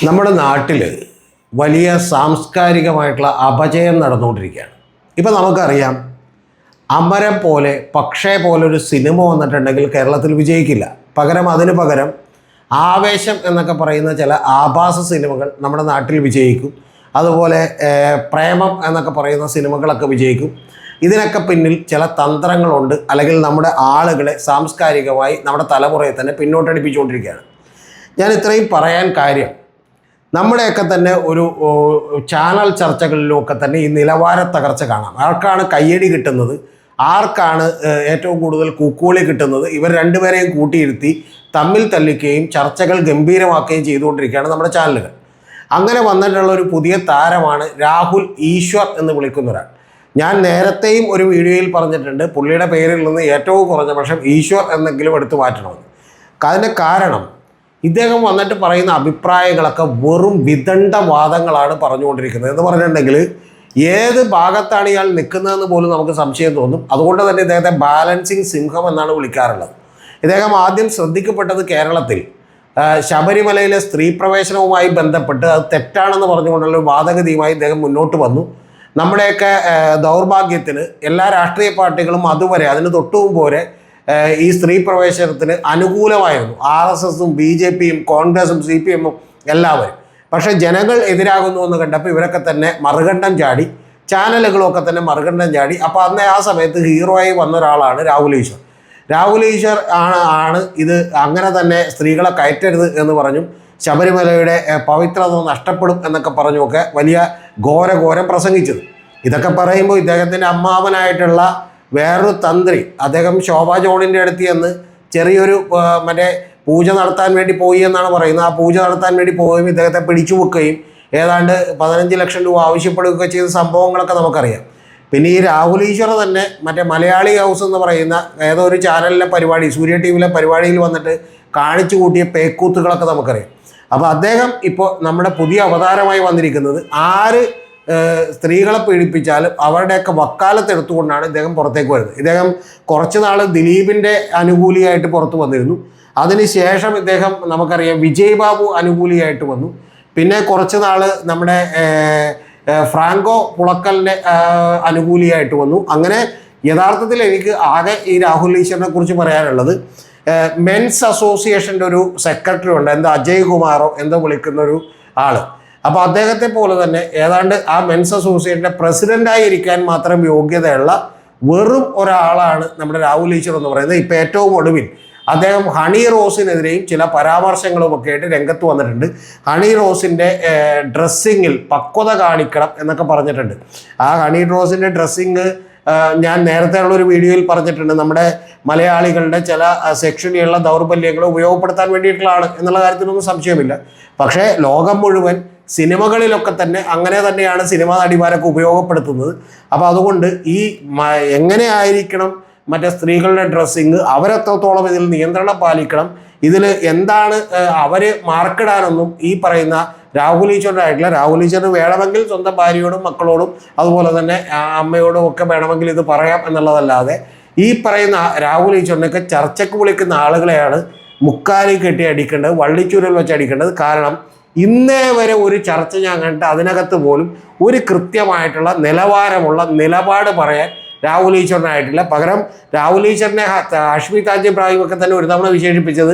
നമ്മുടെ നാട്ടിൽ വലിയ സാംസ്കാരികമായിട്ടുള്ള അപജയം നടന്നുകൊണ്ടിരിക്കുകയാണ്. ഇപ്പം നമുക്കറിയാം, അമരം പോലെ പക്ഷേ പോലൊരു സിനിമ വന്നിട്ടുണ്ടെങ്കിൽ കേരളത്തിൽ വിജയിക്കില്ല. അതിന് പകരം ആവേശം എന്നൊക്കെ പറയുന്ന ചില ആഭാസ സിനിമകൾ നമ്മുടെ നാട്ടിൽ വിജയിക്കും. അതുപോലെ പ്രേമം എന്നൊക്കെ പറയുന്ന സിനിമകളൊക്കെ വിജയിക്കും. ഇതിനൊക്കെ പിന്നിൽ ചില തന്ത്രങ്ങളുണ്ട്, അല്ലെങ്കിൽ നമ്മുടെ ആളുകളെ സാംസ്കാരികമായി നമ്മുടെ തലമുറയെ തന്നെ പിന്നോട്ടടിപ്പിച്ചുകൊണ്ടിരിക്കുകയാണ്. ഞാൻ ഇത്രയും പറയാൻ കാര്യം, നമ്മുടെയൊക്കെ തന്നെ ഒരു ചാനൽ ചർച്ചകളിലുമൊക്കെ തന്നെ ഈ നിലവാര തകർച്ച കാണാം. ആർക്കാണ് കയ്യടി കിട്ടുന്നത്, ആർക്കാണ് ഏറ്റവും കൂടുതൽ കൂക്കുവിളി കിട്ടുന്നത്, ഇവർ രണ്ടുപേരെയും കൂട്ടിയിരുത്തി തമ്മിൽ തല്ലിക്കുകയും ചർച്ചകൾ ഗംഭീരമാക്കുകയും ചെയ്തുകൊണ്ടിരിക്കുകയാണ് നമ്മുടെ ചാനലുകൾ. അങ്ങനെ വന്നിട്ടുള്ള ഒരു പുതിയ താരമാണ് രാഹുൽ ഈശ്വർ എന്ന് വിളിക്കുന്ന ഒരാൾ. ഞാൻ നേരത്തെയും ഒരു വീഡിയോയിൽ പറഞ്ഞിട്ടുണ്ട്, പുള്ളിയുടെ പേരിൽ നിന്ന് ഏറ്റവും കുറഞ്ഞ പക്ഷം ഈശ്വർ എന്നെങ്കിലും എടുത്തു മാറ്റണമെന്ന്. അതിൻ്റെ കാരണം, ഇദ്ദേഹം വന്നിട്ട് പറയുന്ന അഭിപ്രായങ്ങളൊക്കെ വെറും വിദണ്ഡവാദങ്ങളാണ് പറഞ്ഞുകൊണ്ടിരിക്കുന്നത്. എന്ന് പറഞ്ഞിട്ടുണ്ടെങ്കിൽ ഏത് ഭാഗത്താണ് ഇയാൾ നിൽക്കുന്നതെന്ന് പോലും നമുക്ക് സംശയം തോന്നും. അതുകൊണ്ട് തന്നെ ഇദ്ദേഹത്തെ ബാലൻസിങ് സിംഹം എന്നാണ് വിളിക്കാറുള്ളത്. ഇദ്ദേഹം ആദ്യം ശ്രദ്ധിക്കപ്പെട്ടത് കേരളത്തിൽ ശബരിമലയിലെ സ്ത്രീ പ്രവേശനവുമായി ബന്ധപ്പെട്ട് അത് തെറ്റാണെന്ന് പറഞ്ഞുകൊണ്ടുള്ള വാദഗതിയുമായി ഇദ്ദേഹം മുന്നോട്ട് വന്നു. നമ്മുടെയൊക്കെ ദൗർഭാഗ്യത്തിന് എല്ലാ രാഷ്ട്രീയ പാർട്ടികളും അതുവരെ, അതിന് തൊട്ടുമുമ്പ് വരെ ഈ സ്ത്രീ പ്രവേശനത്തിന് അനുകൂലമായിരുന്നു. RSSും BJPയും കോൺഗ്രസും CPMും എല്ലാവരും. പക്ഷേ ജനങ്ങൾ എതിരാകുന്നു എന്ന് കണ്ടപ്പോൾ ഇവരൊക്കെ തന്നെ മറുകണ്ഠം ചാടി, ചാനലുകളൊക്കെ തന്നെ മറുകണ്ഠം ചാടി. അപ്പോൾ അന്ന് ആ സമയത്ത് ഹീറോയായി വന്ന ഒരാളാണ് രാഹുൽ ഈശ്വർ. രാഹുൽ ഈശ്വർ ആണ് ഇത് അങ്ങനെ തന്നെ സ്ത്രീകളെ കയറ്റരുത് എന്ന് പറഞ്ഞും ശബരിമലയുടെ പവിത്രത നഷ്ടപ്പെടും എന്നൊക്കെ പറഞ്ഞുമൊക്കെ വലിയ ഘോരം പ്രസംഗിച്ചത്. ഇതൊക്കെ പറയുമ്പോൾ ഇദ്ദേഹത്തിൻ്റെ അമ്മാവനായിട്ടുള്ള വേറൊരു തന്ത്രി, അദ്ദേഹം ശോഭാ ജോണിൻ്റെ അടുത്ത് ചെന്ന് ചെറിയൊരു മറ്റേ പൂജ നടത്താൻ വേണ്ടി പോയി എന്നാണ് പറയുന്നത്. ആ പൂജ നടത്താൻ വേണ്ടി പോവുകയും ഇദ്ദേഹത്തെ പിടിച്ചു വെക്കുകയും ഏതാണ്ട് 15 ലക്ഷം രൂപ ആവശ്യപ്പെടുകയൊക്കെ ചെയ്ത സംഭവങ്ങളൊക്കെ നമുക്കറിയാം. പിന്നെ ഈ രാഹുൽ ഈശ്വർ തന്നെ മറ്റേ മലയാളി ഹൗസ് എന്ന് പറയുന്ന ഏതോ ഒരു ചാനലിലെ പരിപാടി, സൂര്യ TVയിലെ പരിപാടിയിൽ വന്നിട്ട് കാണിച്ചു കൂട്ടിയ പേക്കൂത്തുകളൊക്കെ നമുക്കറിയാം. അപ്പോൾ അദ്ദേഹം ഇപ്പോൾ നമ്മുടെ പുതിയ അവതാരമായി വന്നിരിക്കുന്നത്, ആര് സ്ത്രീകളെ പീഡിപ്പിച്ചാലും അവരുടെയൊക്കെ വക്കാലത്തെടുത്തുകൊണ്ടാണ് ഇദ്ദേഹം പുറത്തേക്ക് വരുന്നത്. ഇദ്ദേഹം കുറച്ച് നാൾ ദിലീപിൻ്റെ അനുകൂലിയായിട്ട് പുറത്തു വന്നിരുന്നു. അതിനുശേഷം ഇദ്ദേഹം നമുക്കറിയാം വിജയ് ബാബു അനുകൂലിയായിട്ട് വന്നു. പിന്നെ കുറച്ച് നാൾ നമ്മുടെ ഫ്രാങ്കോ പുളക്കലിൻ്റെ അനുകൂലിയായിട്ട് വന്നു. അങ്ങനെ യഥാർത്ഥത്തിൽ എനിക്ക് ആകെ ഈ രാഹുൽ ഈശ്വറിനെ കുറിച്ച് പറയാനുള്ളത്, മെൻസ് അസോസിയേഷൻ്റെ ഒരു സെക്രട്ടറി ഉണ്ട്, എന്തോ അജയ് കുമാറോ എന്തോ വിളിക്കുന്ന ഒരു ആൾ. അപ്പോൾ അദ്ദേഹത്തെ പോലെ തന്നെ ഏതാണ്ട് ആ മെൻസ് അസോസിയേഷൻ്റെ പ്രസിഡൻ്റായി ഇരിക്കാൻ മാത്രം യോഗ്യതയുള്ള വെറും ഒരാളാണ് നമ്മുടെ രാഹുൽ ഈശ്വർ എന്ന് പറയുന്നത്. ഇപ്പോൾ ഏറ്റവും ഒടുവിൽ അദ്ദേഹം ഹണി റോസിനെതിരെയും ചില പരാമർശങ്ങളുമൊക്കെ ആയിട്ട് രംഗത്ത് വന്നിട്ടുണ്ട്. ഹണി റോസിൻ്റെ ഡ്രസ്സിങ്ങിൽ പക്വത കാണിക്കണം എന്നൊക്കെ പറഞ്ഞിട്ടുണ്ട്. ആ ഹണി റോസിൻ്റെ ഡ്രസ്സിങ് ഞാൻ നേരത്തെ ഉള്ളൊരു വീഡിയോയിൽ പറഞ്ഞിട്ടുണ്ട്, നമ്മുടെ മലയാളികളുടെ ചില സെക്ഷനിലുള്ള ദൗർബല്യങ്ങൾ ഉപയോഗപ്പെടുത്താൻ വേണ്ടിയിട്ടുള്ളതാണ് എന്നുള്ള കാര്യത്തിലൊന്നും സംശയമില്ല. പക്ഷേ ലോകം മുഴുവൻ സിനിമകളിലൊക്കെ തന്നെ അങ്ങനെ തന്നെയാണ് സിനിമാ നടിമാരൊക്കെ ഉപയോഗപ്പെടുത്തുന്നത്. അപ്പോൾ അതുകൊണ്ട് ഈ എങ്ങനെ ആയിരിക്കണം മറ്റേ സ്ത്രീകളുടെ ഡ്രസ്സിങ്, അവരെത്രത്തോളം ഇതിൽ നിയന്ത്രണം പാലിക്കണം, ഇതിൽ എന്താണ് അവർ മാർക്കിടാനൊന്നും ഈ പറയുന്ന രാഹുൽ ഈശ്വറിൻ്റെ ആയിട്ടില്ല. രാഹുൽ ഈശ്വറിന് വേണമെങ്കിൽ സ്വന്തം ഭാര്യയോടും മക്കളോടും അതുപോലെ തന്നെ അമ്മയോടും ഒക്കെ വേണമെങ്കിൽ ഇത് പറയാം എന്നുള്ളതല്ലാതെ, ഈ പറയുന്ന രാഹുൽ ഈശ്വറിനൊക്കെ ചർച്ചയ്ക്ക് വിളിക്കുന്ന ആളുകളെയാണ് മുക്കാലി കെട്ടി അടിക്കേണ്ടത്, വള്ളിച്ചൂരൽ വെച്ച് അടിക്കേണ്ടത്. കാരണം ഇന്നേ വരെ ഒരു ചർച്ച ഞാൻ കണ്ടിട്ട് അതിനകത്ത് പോലും ഒരു കൃത്യമായിട്ടുള്ള നിലവാരമുള്ള നിലപാട് പറയാൻ രാഹുൽ ഈശ്വറിനായിട്ടില്ല. പകരം രാഹുൽ ഈശ്വറിനെ ഹാഷ്മി താജ് ഇബ്രാഹിം ഒക്കെ തന്നെ ഒരു തവണ വിശേഷിപ്പിച്ചത്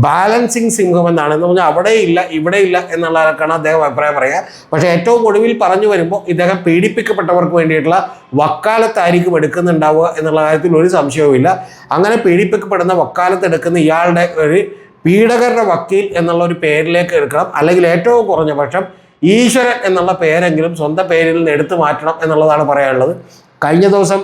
ബാലൻസിങ് സിംഹം എന്നാണ്. എന്ന് പറഞ്ഞാൽ അവിടെ ഇല്ല ഇവിടെ ഇല്ല എന്നുള്ളതൊക്കെയാണ് അദ്ദേഹം അഭിപ്രായം പറയുക. പക്ഷേ ഏറ്റവും ഒടുവിൽ പറഞ്ഞു വരുമ്പോൾ ഇദ്ദേഹം പീഡിപ്പിക്കപ്പെട്ടവർക്ക് വേണ്ടിയിട്ടുള്ള വക്കാലത്തായിരിക്കും എടുക്കുന്നുണ്ടാവുക എന്നുള്ള കാര്യത്തിൽ ഒരു സംശയവുമില്ല. അങ്ങനെ പീഡിപ്പിക്കപ്പെടുന്ന വക്കാലത്ത് എടുക്കുന്ന ഇയാളുടെ ഒരു പീഡകരുടെ വക്കീൽ എന്നുള്ള ഒരു പേരിലേക്ക് എടുക്കണം, അല്ലെങ്കിൽ ഏറ്റവും കുറഞ്ഞ പക്ഷം ഈശ്വരൻ എന്നുള്ള പേരെങ്കിലും സ്വന്തം പേരിൽ നിന്ന് എടുത്തു മാറ്റണം എന്നുള്ളതാണ് പറയാനുള്ളത്. കഴിഞ്ഞ ദിവസം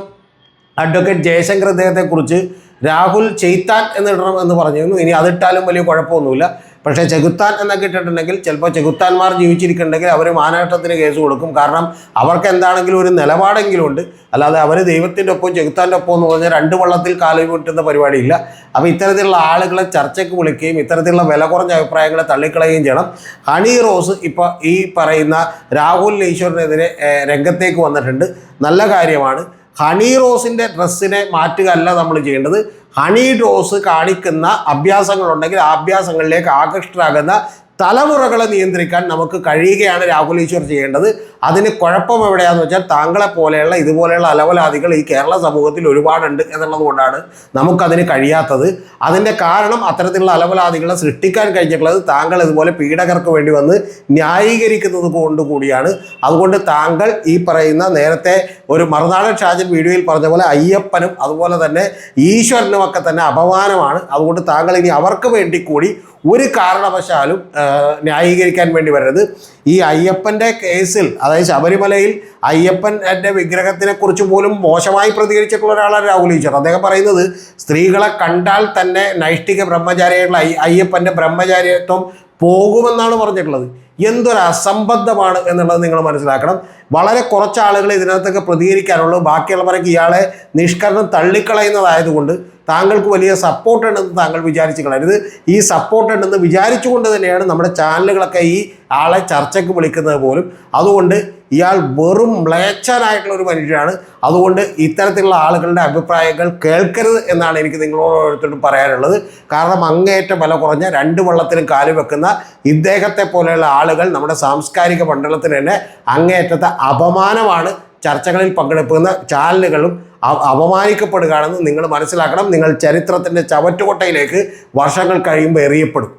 അഡ്വക്കേറ്റ് ജയശങ്കർ അദ്ദേഹത്തെക്കുറിച്ച് രാഹുൽ ചെയ്ത്താൻ എന്നിടണം എന്ന് പറഞ്ഞിരുന്നു. ഇനി അതിട്ടാലും വലിയ കുഴപ്പമൊന്നുമില്ല. പക്ഷേ ചെകുത്താൻ എന്നൊക്കെ ഇട്ടിട്ടുണ്ടെങ്കിൽ ചിലപ്പോൾ ചെകുത്താന്മാർ ജീവിച്ചിരിക്കുന്നുണ്ടെങ്കിൽ അവർ മാനനഷ്ടത്തിന് കേസ് കൊടുക്കും. കാരണം അവർക്ക് എന്താണെങ്കിലും ഒരു നിലപാടെങ്കിലും ഉണ്ട്. അല്ലാതെ അവർ ദൈവത്തിൻ്റെ ഒപ്പം ചെകുത്താൻ്റെ ഒപ്പം എന്ന് പറഞ്ഞാൽ രണ്ട് വള്ളത്തിൽ കാലം വിട്ടുന്ന പരിപാടിയില്ല. അപ്പോൾ ഇത്തരത്തിലുള്ള ആളുകളെ ചർച്ചയ്ക്ക് വിളിക്കുകയും ഇത്തരത്തിലുള്ള വില കുറഞ്ഞ അഭിപ്രായങ്ങളെ തള്ളിക്കളയുകയും ചെയ്യണം. ഹണി റോസ് ഇപ്പോൾ ഈ പറയുന്ന രാഹുൽ ഈശ്വറിനെതിരെ രംഗത്തേക്ക് വന്നിട്ടുണ്ട്. നല്ല കാര്യമാണ്. ഹണി റോസിൻ്റെ ഡ്രസ്സിനെ മാറ്റുകയല്ല നമ്മൾ ചെയ്യേണ്ടത്. ഹണി റോസ് കാണിക്കുന്ന അഭ്യാസങ്ങളുണ്ടെങ്കിൽ ആ അഭ്യാസങ്ങളിലേക്ക് ആകൃഷ്ടരാകുന്ന തലമുറകളെ നിയന്ത്രിക്കാൻ നമുക്ക് കഴിയുകയാണ് രാഹുൽ ഈശ്വർ ചെയ്യേണ്ടത്. അതിന് കുഴപ്പം എവിടെയാണെന്ന് വെച്ചാൽ താങ്കളെ പോലെയുള്ള ഇതുപോലെയുള്ള അലവലാദികൾ ഈ കേരള സമൂഹത്തിൽ ഒരുപാടുണ്ട് എന്നുള്ളത് കൊണ്ടാണ് നമുക്കതിന് കഴിയാത്തത്. അതിൻ്റെ കാരണം അത്തരത്തിലുള്ള അലവലാദികളെ സൃഷ്ടിക്കാൻ കഴിഞ്ഞിട്ടുള്ളത് താങ്കൾ ഇതുപോലെ പീഡകർക്ക് വേണ്ടി വന്ന് ന്യായീകരിക്കുന്നത് കൊണ്ടുകൂടിയാണ്. അതുകൊണ്ട് താങ്കൾ ഈ പറയുന്ന നേരത്തെ ഒരു മറുനാടൻ ഷാജൻ വീഡിയോയിൽ പറഞ്ഞ പോലെ അയ്യപ്പനും അതുപോലെ തന്നെ ഈശ്വരനും ഒക്കെ തന്നെ അപമാനമാണ്. അതുകൊണ്ട് താങ്കൾ ഇനി അവർക്ക് വേണ്ടി കൂടി ഒരു കാരണവശാലും ന്യായീകരിക്കാൻ വേണ്ടി വരരുത്. ഈ അയ്യപ്പൻ്റെ കേസിൽ, അതായത് ശബരിമലയിൽ അയ്യപ്പൻ്റെ വിഗ്രഹത്തിനെ കുറിച്ച് പോലും മോശമായി പ്രതികരിച്ചിട്ടുള്ള ഒരാളാണ് രാഹുൽ ഈശ്വർ. അദ്ദേഹം പറയുന്നത് സ്ത്രീകളെ കണ്ടാൽ തന്നെ നൈഷ്ഠിക ബ്രഹ്മചാരിയായിട്ടുള്ള അയ്യപ്പൻ്റെ ബ്രഹ്മചാരിത്വം പോകുമെന്നാണ് പറഞ്ഞിട്ടുള്ളത്. എന്തൊരു അസംബന്ധമാണ് എന്നുള്ളത് നിങ്ങൾ മനസ്സിലാക്കണം. വളരെ കുറച്ച് ആളുകൾ ഇതിനകത്തൊക്കെ പ്രതികരിക്കാനുള്ളൂ. ബാക്കിയുള്ളവരൊക്കെ ഇയാളെ നിഷ്കരണം തള്ളിക്കളയുന്നതായതുകൊണ്ട് താങ്കൾക്ക് വലിയ സപ്പോർട്ട് ഉണ്ടെന്ന് താങ്കൾ വിചാരിച്ച് കളയരുത്. ഈ സപ്പോർട്ട് ഉണ്ടെന്ന് വിചാരിച്ചുകൊണ്ട് തന്നെയാണ് നമ്മുടെ ചാനലുകളൊക്കെ ഈ ആളെ ചർച്ചയ്ക്ക് വിളിക്കുന്നത് പോലും. അതുകൊണ്ട് ഇയാൾ വെറും മ്ലേച്ഛനായിട്ടുള്ള ഒരു മനുഷ്യനാണ്. അതുകൊണ്ട് ഇത്തരത്തിലുള്ള ആളുകളുടെ അഭിപ്രായങ്ങൾ കേൾക്കരുത് എന്നാണ് എനിക്ക് നിങ്ങളോട് ഓരോരുത്തരോടും പറയാനുള്ളത്. കാരണം അങ്ങേയറ്റം വില കുറഞ്ഞ രണ്ട് വള്ളത്തിലും കാല് വെക്കുന്ന ഇദ്ദേഹത്തെ പോലെയുള്ള ആളുകൾ നമ്മുടെ സാംസ്കാരിക മണ്ഡലത്തിന് തന്നെ അങ്ങേയറ്റത്തെ അപമാനമാണ്. ചർച്ചകളിൽ പങ്കെടുക്കുന്ന ചാനലുകളും അപമാനിക്കപ്പെടുകയാണെന്ന് നിങ്ങൾ മനസ്സിലാക്കണം. നിങ്ങൾ ചരിത്രത്തിൻ്റെ ചവറ്റുകൊട്ടയിലേക്ക് വർഷങ്ങൾ കഴിയുമ്പോൾ എറിയപ്പെടും.